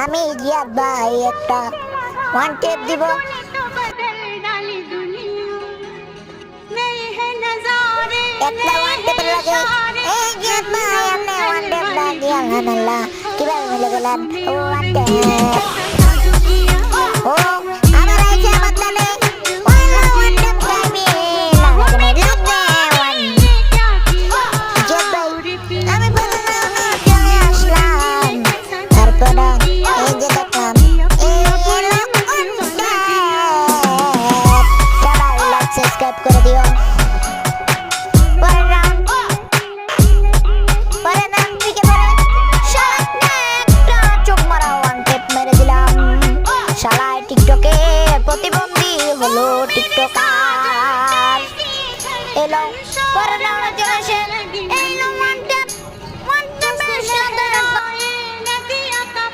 আমি জিয়াদ ভাই একটা ওয়ান টেপ দিব। একটা ওয়ান টেপের লাগে এই জিয়াদ ভাই আপনি ওয়ান টেপ না দিয়ে আল্লাহ কিভাবে মিলে গেলেন ওয়ান টেপ।